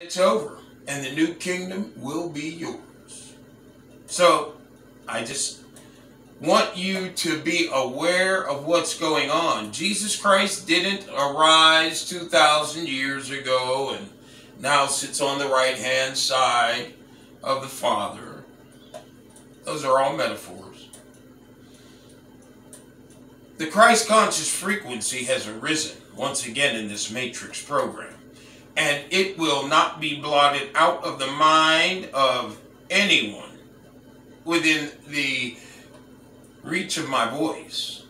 It's over, and the new kingdom will be yours. So, I just want you to be aware of what's going on. Jesus Christ didn't arise 2,000 years ago and now sits on the right-hand side of the Father. Those are all metaphors. The Christ-conscious frequency has arisen once again in this Matrix program, and it will not be blotted out of the mind of anyone within the reach of my voice.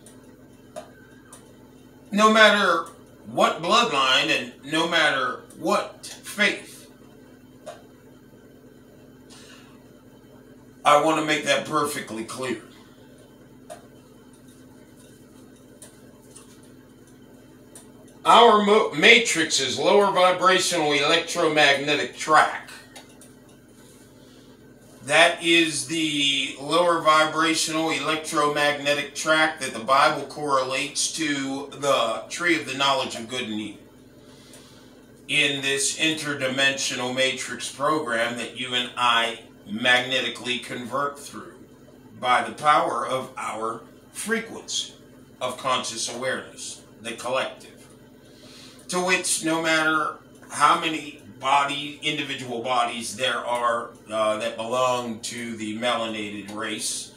No matter what bloodline and no matter what faith. I want to make that perfectly clear. Our matrix is lower vibrational electromagnetic track. That is the lower vibrational electromagnetic track that the Bible correlates to the tree of the knowledge of good and evil. In this interdimensional matrix program that you and I magnetically convert through by the power of our frequency of conscious awareness, the collective, to which no matter how many individual bodies there are that belong to the melanated race,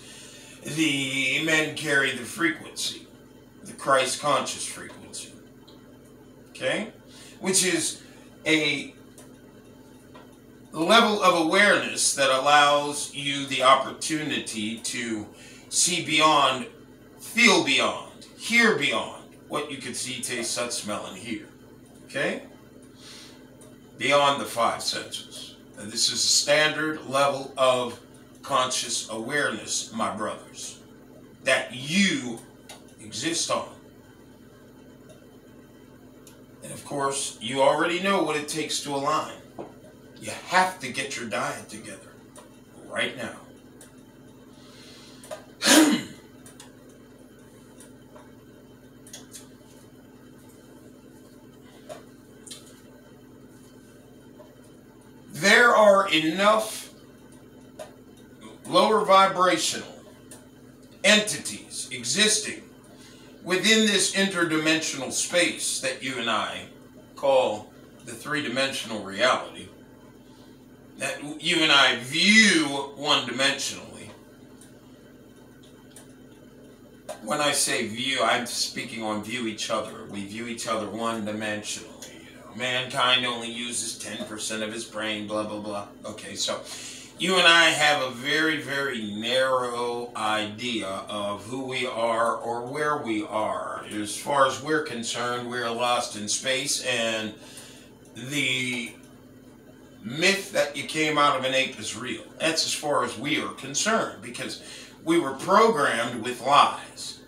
the men carry the frequency, the Christ conscious frequency, okay, which is a level of awareness that allows you the opportunity to see beyond, feel beyond, hear beyond what you can see, taste, touch, smell, and hear. Okay? Beyond the five senses. And this is a standard level of conscious awareness, my brothers, that you exist on. And of course, you already know what it takes to align. You have to get your diet together right now. There are enough lower vibrational entities existing within this interdimensional space that you and I call the three-dimensional reality, that you and I view one-dimensionally. When I say view, I'm speaking on view each other. We view each other one-dimensionally. Mankind only uses 10% of his brain, blah, blah, blah. Okay, so you and I have a very, very narrow idea of who we are or where we are. As far as we're concerned, we're lost in space, and the myth that you came out of an ape is real. That's as far as we are concerned, because we were programmed with lies.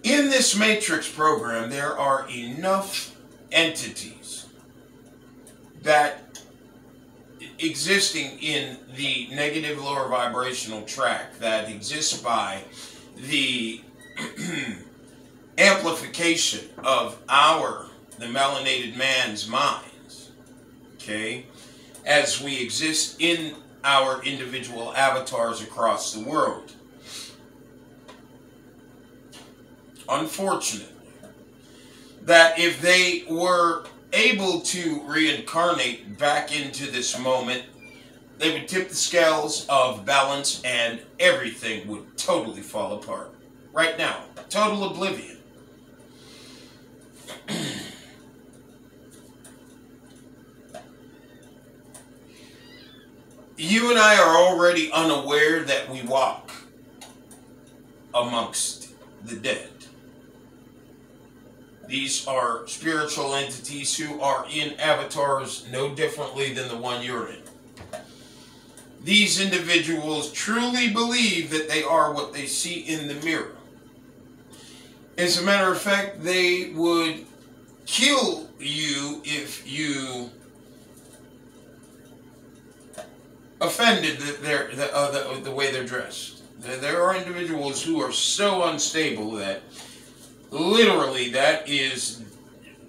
In this Matrix program, there are enough entities that existing in the negative lower vibrational track that exists by the amplification of the melanated man's minds, okay, as we exist in our individual avatars across the world. Unfortunately, that if they were able to reincarnate back into this moment, they would tip the scales of balance and everything would totally fall apart. Right now, total oblivion. You and I are already unaware that we walk amongst the dead. These are spiritual entities who are in avatars no differently than the one you're in. These individuals truly believe that they are what they see in the mirror. As a matter of fact, they would kill you if you offended the way they're dressed. There are individuals who are so unstable that literally that is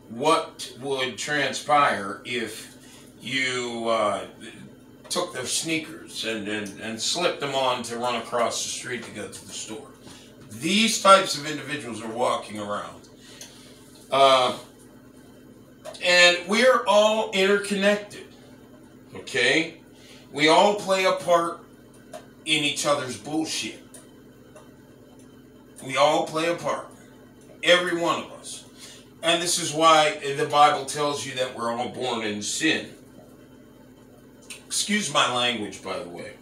what would transpire if you took their sneakers and slipped them on to run across the street to go to the store. These types of individuals are walking around. And we're all interconnected. Okay? We all play a part in each other's bullshit. We all play a part. Every one of us. And this is why the Bible tells you that we're all born in sin. Excuse my language, by the way.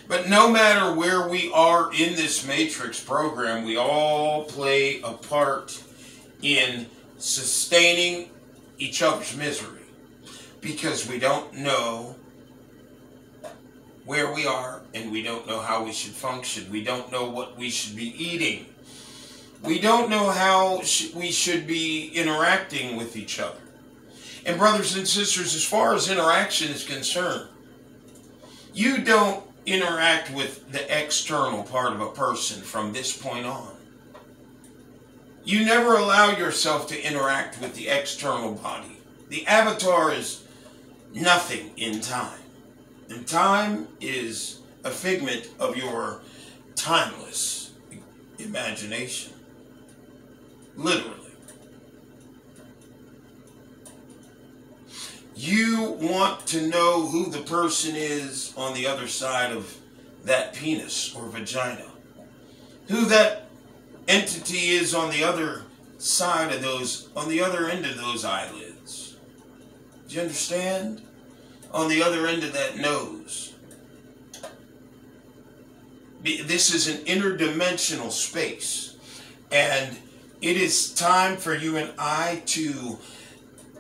But no matter where we are in this Matrix program, we all play a part in sustaining each other's misery. Because we don't know where we are, and we don't know how we should function. We don't know what we should be eating. We don't know how we should be interacting with each other. And brothers and sisters, as far as interaction is concerned, you don't interact with the external part of a person from this point on. You never allow yourself to interact with the external body. The avatar is nothing in time. And time is a figment of your timeless imagination. Literally. You want to know who the person is on the other side of that penis or vagina. Who that entity is on the other side of those, on the other end of those eyelids. Do you understand? On the other end of that nose. This is an interdimensional space. And it is time for you and I to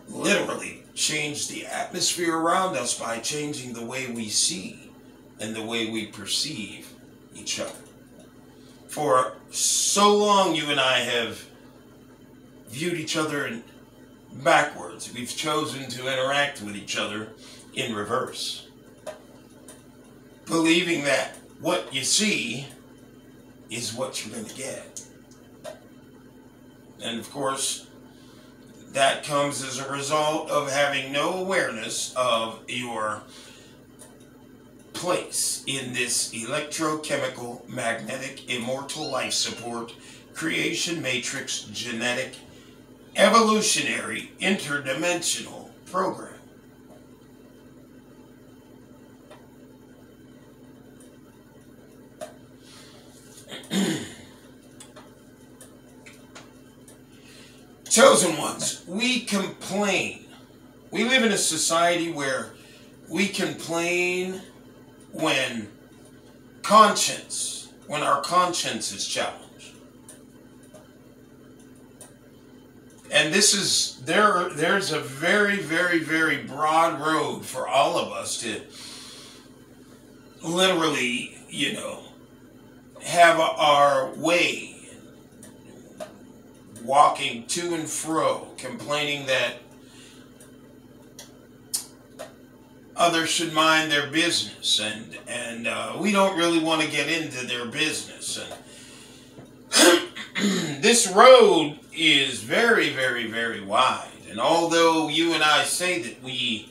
literally change the atmosphere around us by changing the way we see and the way we perceive each other. For so long you and I have viewed each other backwards. We've chosen to interact with each other in reverse. Believing that what you see is what you're going to get. And of course, that comes as a result of having no awareness of your place in this electrochemical, magnetic, immortal life support, creation matrix, genetic, evolutionary, interdimensional program. Chosen ones, we complain. We live in a society where we complain when our conscience is challenged. And there's a very, very, very broad road for all of us to literally, have our way. Walking to and fro, complaining that others should mind their business, and we don't really want to get into their business. And this road is very, very, very wide. And although you and I say that we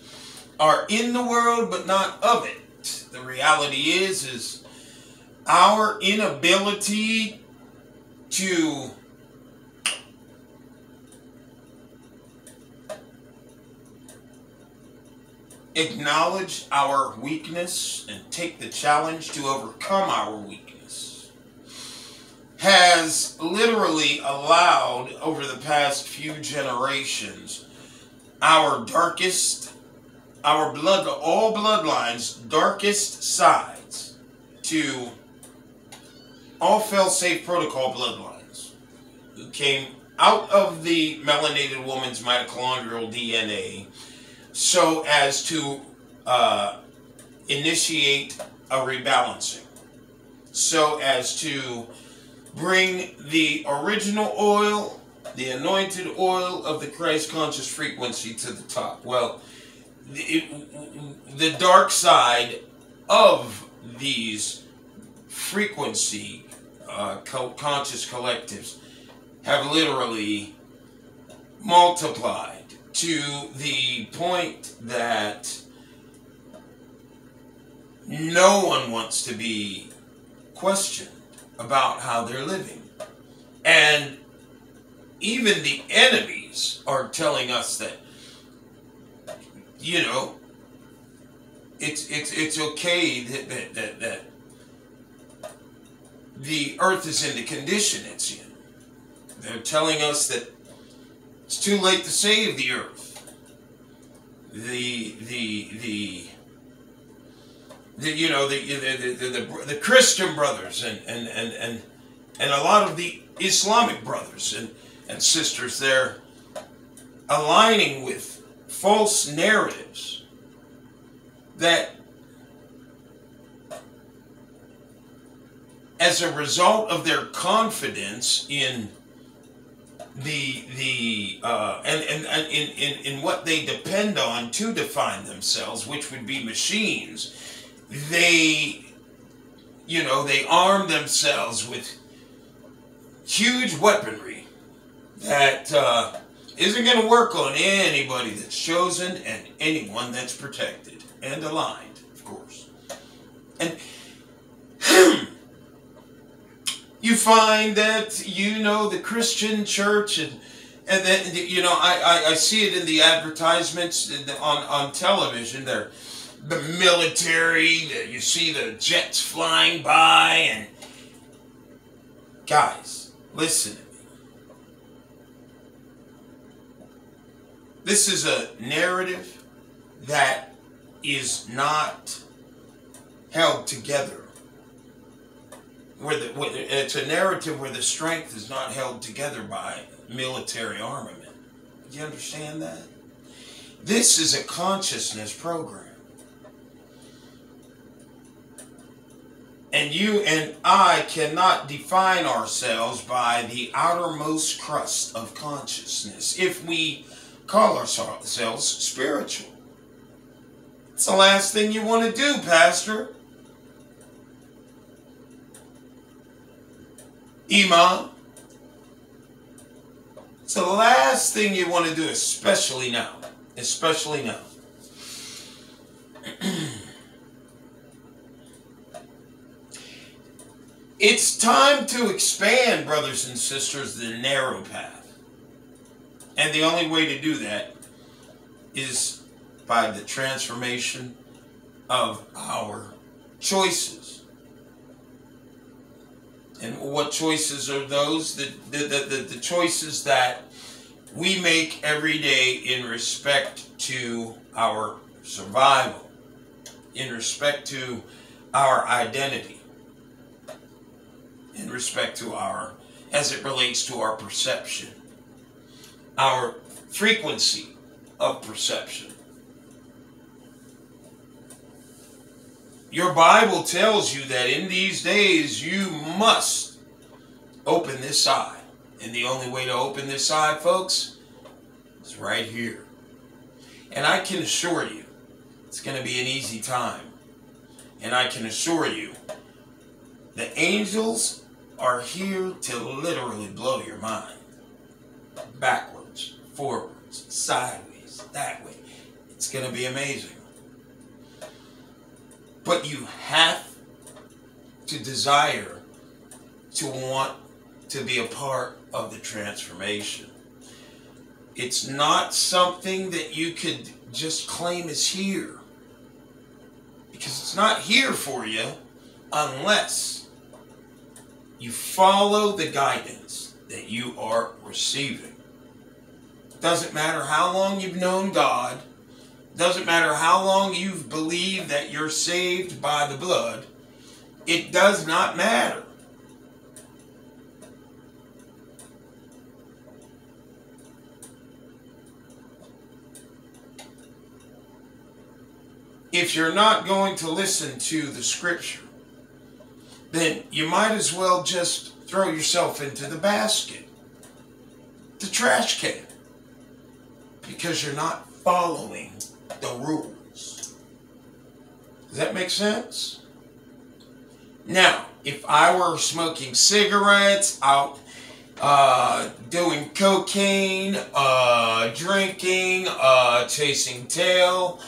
are in the world but not of it, the reality is our inability to acknowledge our weakness and take the challenge to overcome our weakness has literally allowed, over the past few generations, all bloodlines' darkest sides to all fail-safe protocol bloodlines who came out of the melanated woman's mitochondrial DNA so as to initiate a rebalancing, so as to bring the original oil, the anointed oil of the Christ conscious frequency to the top. Well, the dark side of these frequency conscious collectives have literally multiplied to the point that no one wants to be questioned about how they're living. And even the enemies are telling us that, it's okay that the earth is in the condition it's in. They're telling us that it's too late to save the earth. The Christian brothers and a lot of the Islamic brothers and sisters, they're aligning with false narratives that as a result of their confidence in in what they depend on to define themselves, which would be machines, they arm themselves with huge weaponry that isn't going to work on anybody that's chosen and anyone that's protected and aligned, of course. And you find that, the Christian church, and then, I see it in the advertisements on television. They're the military, you see the jets flying by, and guys, listen to me. This is a narrative that is not held together. It's a narrative where the strength is not held together by military armament. Do you understand that? This is a consciousness program. And you and I cannot define ourselves by the outermost crust of consciousness if we call ourselves spiritual. It's the last thing you want to do, Pastor. Imam. It's the last thing you want to do, especially now. Especially now. It's time to expand, brothers and sisters, the narrow path. And the only way to do that is by the transformation of our choices. And what choices are those? The choices that we make every day in respect to our survival, in respect to our identity, in respect to as it relates to our perception, our frequency of perception. Your Bible tells you that in these days you must open this eye. And the only way to open this eye, folks, is right here. And I can assure you, it's going to be an easy time. And I can assure you, the angels are here to literally blow your mind. Backwards, forwards, sideways, that way. It's going to be amazing. But you have to desire to want to be a part of the transformation. It's not something that you could just claim is here. Because it's not here for you unless you follow the guidance that you are receiving. Doesn't matter how long you've known God. Doesn't matter how long you've believed that you're saved by the blood. It does not matter. If you're not going to listen to the scripture, then you might as well just throw yourself into the basket, the trash can, because you're not following the rules. Does that make sense? Now, if I were smoking cigarettes out doing cocaine, drinking, chasing tail,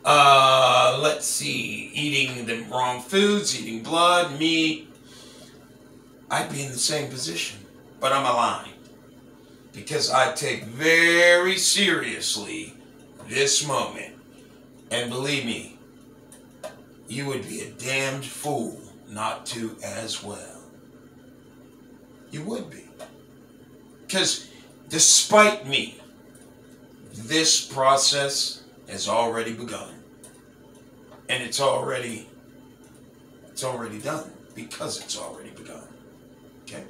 let's see, eating the wrong foods, eating blood, meat, I'd be in the same position. But I'm aligned. Because I take very seriously this moment. And believe me, you would be a damned fool not to as well. You would be. Because despite me, this process has already begun. And it's already done because it's already begun. Okay?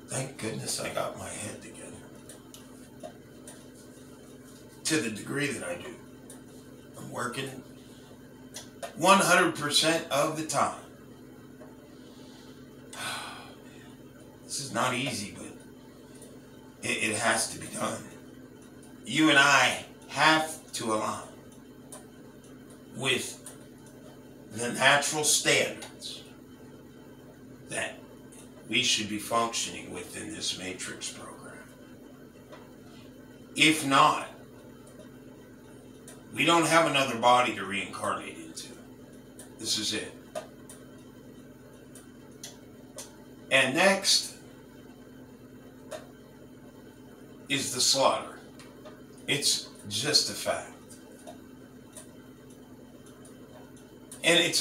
Thank goodness I got my head together. To the degree that I do. I'm working 100% of the time. This is not easy, but it has to be done. You and I have to align with the natural standards that we should be functioning within this matrix program. If not, we don't have another body to reincarnate into. This is it. And next is the slaughter. It's just a fact. And it's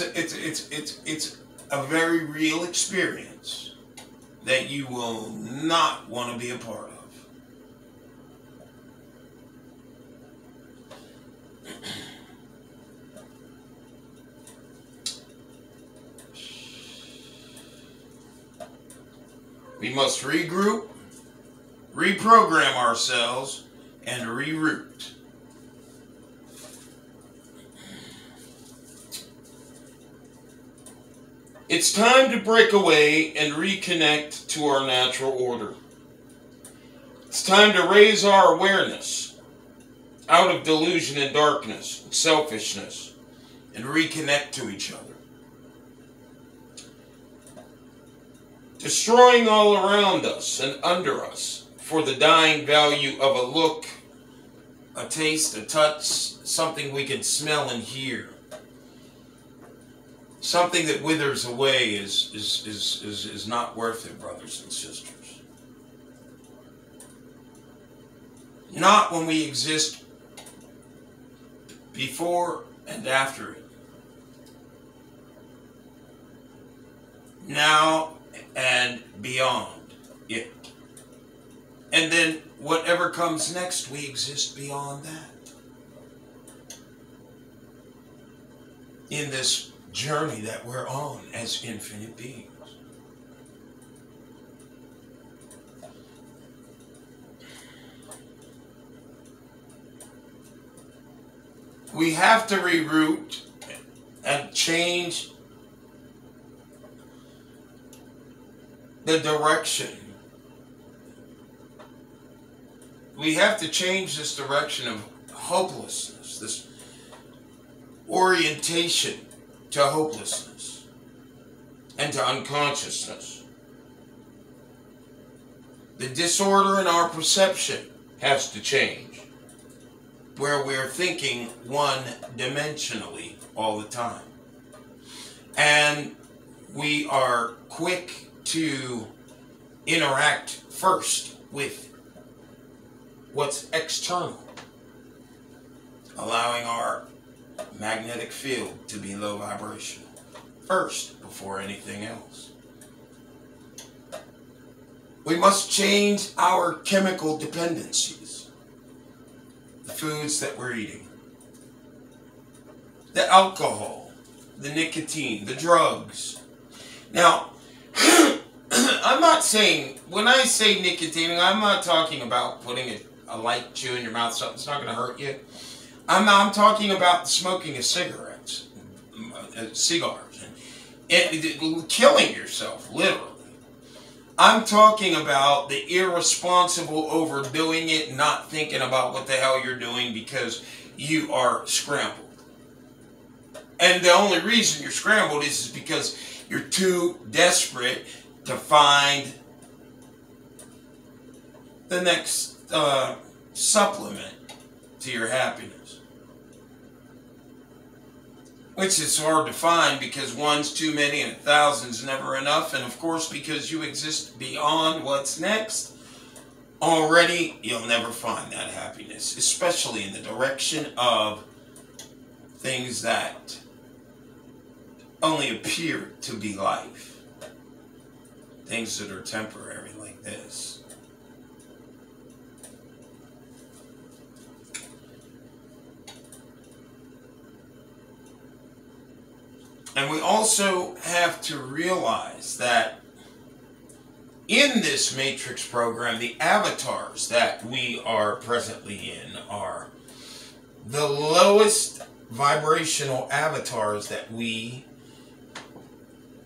a very real experience that you will not want to be a part of. We must regroup, reprogram ourselves, and reroute. It's time to break away and reconnect to our natural order. It's time to raise our awareness out of delusion and darkness, and selfishness, and reconnect to each other. Destroying all around us and under us for the dying value of a look, a taste, a touch, something we can smell and hear. Something that withers away is not worth it, brothers and sisters. Not when we exist before and after it. Now and beyond it. And then whatever comes next, we exist beyond that. In this journey that we're on as infinite beings. We have to reroute and change the direction. We have to change this direction of hopelessness, this orientation to hopelessness and to unconsciousness. The disorder in our perception has to change, where we're thinking one-dimensionally all the time. And we are quick to interact first with what's external, allowing our magnetic field to be low vibration first before anything else. We must change our chemical dependencies, the foods that we're eating, the alcohol, the nicotine, the drugs. Now, I'm not saying, when I say nicotine, I'm not talking about putting a light chew in your mouth, something's not going to hurt you. I'm talking about smoking of cigarettes, cigars, and killing yourself, literally. I'm talking about the irresponsible overdoing it, not thinking about what the hell you're doing because you are scrambled. And the only reason you're scrambled is because you're too desperate to find the next supplement to your happiness. Which is hard to find because one's too many and 1,000's never enough. And of course, because you exist beyond what's next, already you'll never find that happiness. Especially in the direction of things that only appear to be life. Things that are temporary like this. And we also have to realize that in this Matrix program, the avatars that we are presently in are the lowest vibrational avatars that we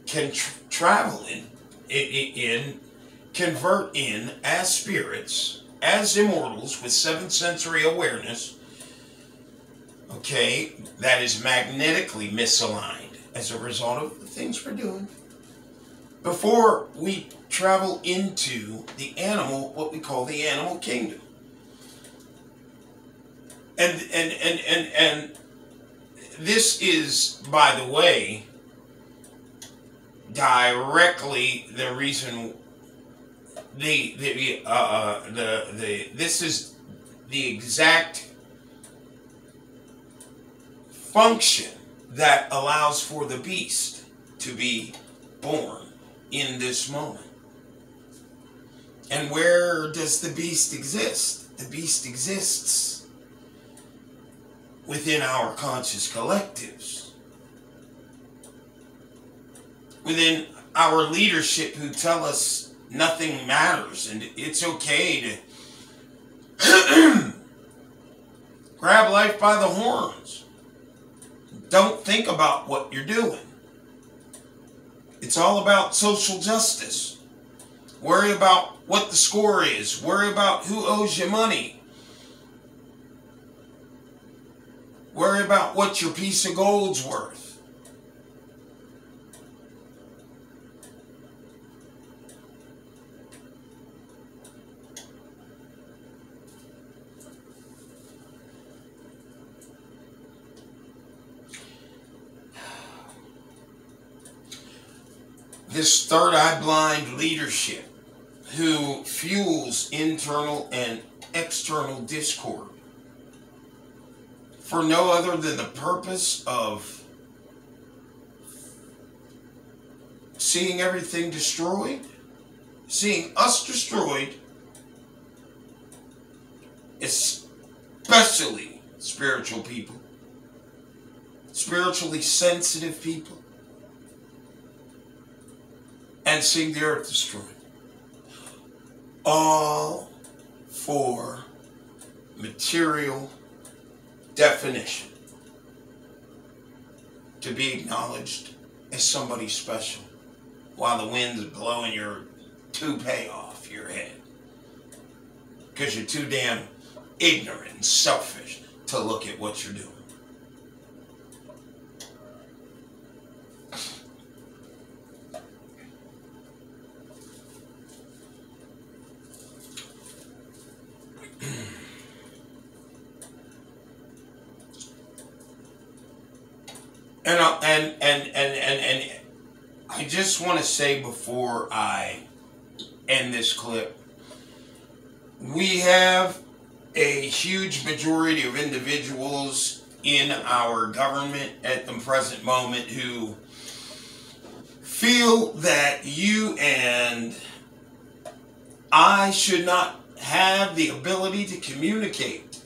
can travel in, convert in as spirits, as immortals with seventh sensory awareness, okay, that is magnetically misaligned as a result of the things we're doing. Before we travel into the animal, what we call the animal kingdom. And this is, by the way, directly the reason this is the exact function that allows for the beast to be born in this moment. And where does the beast exist? The beast exists within our conscious collectives. Within our leadership who tell us nothing matters and it's okay to grab life by the horns. Don't think about what you're doing. It's all about social justice. Worry about what the score is. Worry about who owes you money. Worry about what your piece of gold's worth. This third eye blind leadership who fuels internal and external discord for no other than the purpose of seeing everything destroyed, seeing us destroyed, especially spiritual people, spiritually sensitive people, and seeing the earth destroyed. All for material definition. To be acknowledged as somebody special while the wind's blowing your toupee off your head. Because you're too damn ignorant and selfish to look at what you're doing. And I just want to say before I end this clip, we have a huge majority of individuals in our government at the present moment who feel that you and I should not have the ability to communicate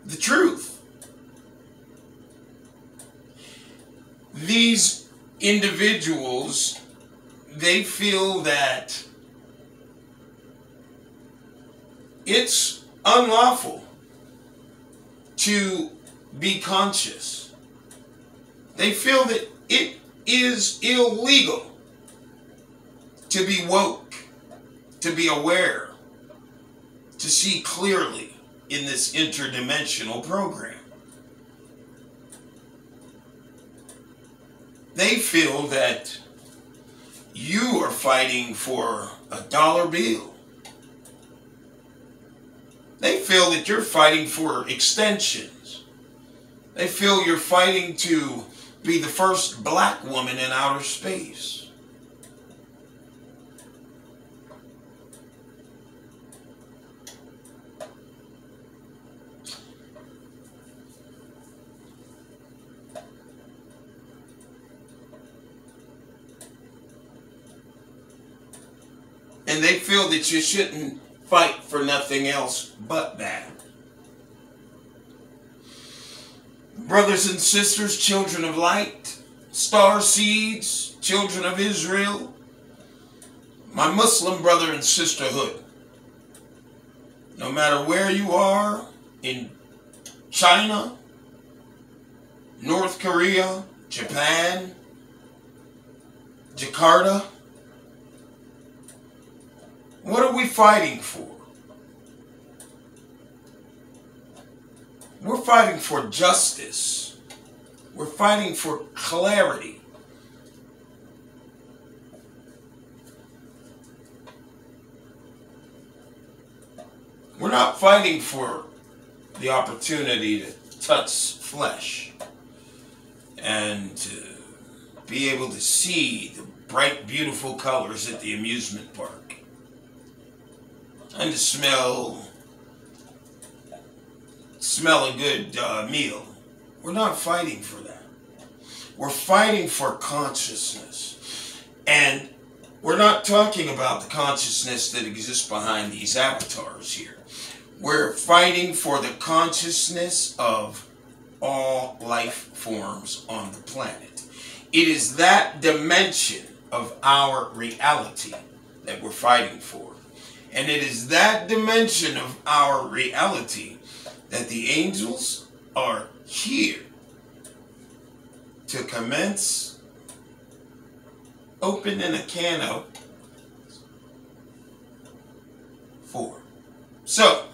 the truth. These individuals, they feel that it's unlawful to be conscious. They feel that it is illegal to be woke, to be aware, to see clearly in this interdimensional program. they feel that you are fighting for a dollar bill. They feel that you're fighting for extensions. They feel you're fighting to be the first black woman in outer space. And they feel that you shouldn't fight for nothing else but that. Brothers and sisters, children of light, star seeds, children of Israel, my Muslim brother and sisterhood, no matter where you are, in China, North Korea, Japan, Jakarta, what are we fighting for? We're fighting for justice. We're fighting for clarity. We're not fighting for the opportunity to touch flesh and to be able to see the bright, beautiful colors at the amusement park and to smell a good meal. We're not fighting for that. We're fighting for consciousness. And we're not talking about the consciousness that exists behind these avatars here. We're fighting for the consciousness of all life forms on the planet. It is that dimension of our reality that we're fighting for. And it is that dimension of our reality that the angels are here to commence opening a can of for. So,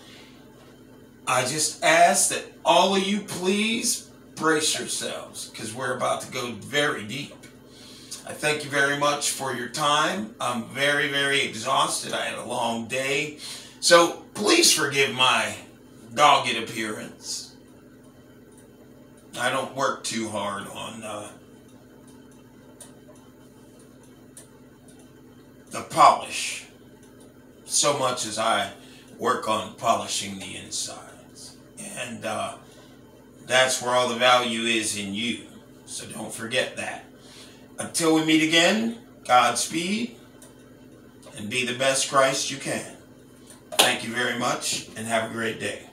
I just ask that all of you please brace yourselves, because we're about to go very deep. I thank you very much for your time. I'm very, very exhausted. I had a long day. So please forgive my dogged appearance. I don't work too hard on the polish so much as I work on polishing the insides. And that's where all the value is in you. So don't forget that. Until we meet again, Godspeed, and be the best Christ you can. Thank you very much, and have a great day.